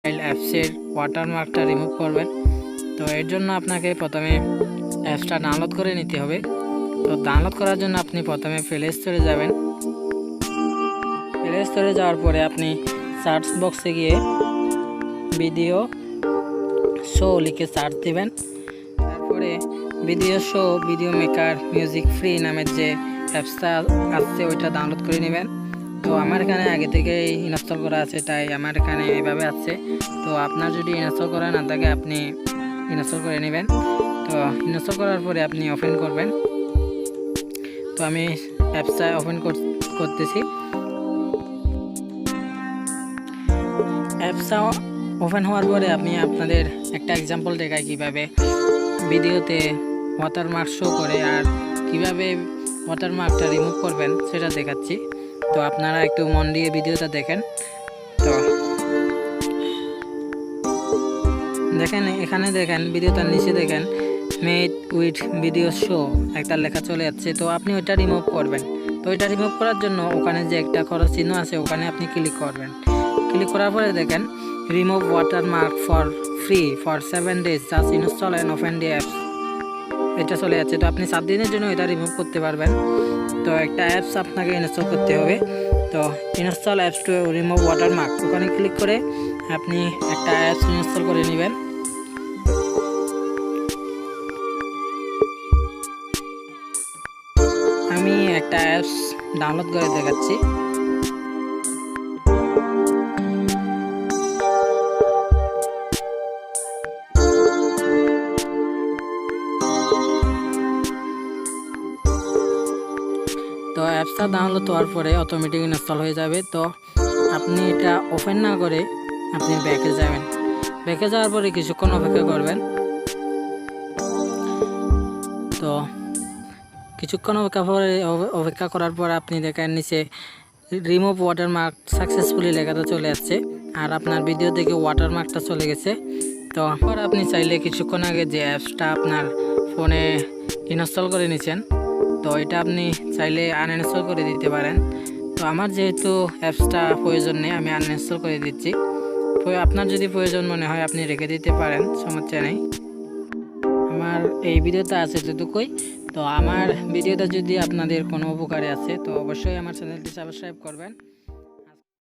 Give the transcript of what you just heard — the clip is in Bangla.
অ্যাপসের ওয়াটারমার্কটা রিমুভ করবেন। তো এর জন্য আপনাকে প্রথমে অ্যাপসটা ডাউনলোড করে নিতে হবে। তো ডাউনলোড করার জন্য আপনি প্রথমে প্লে স্টোরে যাবেন। প্লে স্টোরে যাওয়ার পরে আপনি সার্চ বক্সে গিয়ে ভিডিও শো লিখে সার্চ দিবেন। তারপরে video show video maker music free নামের যে অ্যাপসটা আসছে ওইটা ডাউনলোড করে নেবেন। তো আমার এখানে আগে থেকেই ইনস্টল করা আছে, তাই আমার এখানে এইভাবে আছে। তো আপনার যদি ইনস্টল করা না থাকে আপনি ইনস্টল করে নেবেন। তো ইনস্টল করার পরে আপনি ওপেন করবেন। তো আমি অ্যাপসটা ওপেন করতেছি। অ্যাপসটা ওপেন হওয়ার পরে আমি আপনাদের একটা এক্সাম্পল দেখাই কীভাবে ভিডিওতে ওয়াটারমার্ক শো করে আর কিভাবে ওয়াটারমার্কটা রিমুভ করবেন সেটা দেখাচ্ছি। তো আপনারা একটু মন দিয়ে ভিডিওটা দেখেন। তো দেখেন, এখানে দেখেন ভিডিওটার নিচে দেখেন মেড উইথ ভিডিও শো একটা লেখা চলে যাচ্ছে। তো আপনি ওইটা রিমুভ করবেন। তো ওইটা রিমুভ করার জন্য ওখানে যে একটা খরচ চিহ্ন আছে ওখানে আপনি ক্লিক করবেন। ক্লিক করার পরে দেখেন remove watermark for free for 7 days, just install and open the apps, এটা চলে যাচ্ছে। তো আপনি 7 দিনের জন্য এটা রিমুভ করতে পারবেন। তো একটা অ্যাপস আপনাকে ইনস্টল করতে হবে। তো install apps to remove watermark ওখানে ক্লিক করে আপনি একটা অ্যাপস ইনস্টল করে নেবেন। আমি একটা অ্যাপস ডাউনলোড করে দেখাচ্ছি। তো অ্যাপসটা ডাউনলোড হওয়ার পরে অটোমেটিক ইনস্টল হয়ে যাবে। তো আপনি এটা ওপেন না করে আপনি ব্যাকে যাবেন। ব্যাকে যাওয়ার পরে কিছুক্ষণ অপেক্ষা করবেন। তো কিছুক্ষণ অপেক্ষা করার পর আপনি দেখেন নিচে রিমুভ ওয়াটারমার্ক সাকসেসফুলি লেখাটা চলে আসছে আর আপনার ভিডিও থেকে ওয়াটারমার্কটা চলে গেছে। তো পর আপনি চাইলে কিছুক্ষণ আগে যে অ্যাপসটা আপনার ফোনে ইনস্টল করে নিয়েছেন তো এটা আপনি চাইলে আনইনস্টল করে দিতে পারেন। তো আমার যেহেতু অ্যাপসটা প্রয়োজন নেই আমি আনইনস্টল করে দিচ্ছি। আপনার যদি প্রয়োজন মনে হয় আপনি রেখে দিতে পারেন, সমস্যা নেই। আমার এই ভিডিওটা আছে যতটুকুই। তো আমার ভিডিওটা যদি আপনাদের কোনো উপকারে আছে তো অবশ্যই আমার চ্যানেলটি সাবস্ক্রাইব করবেন।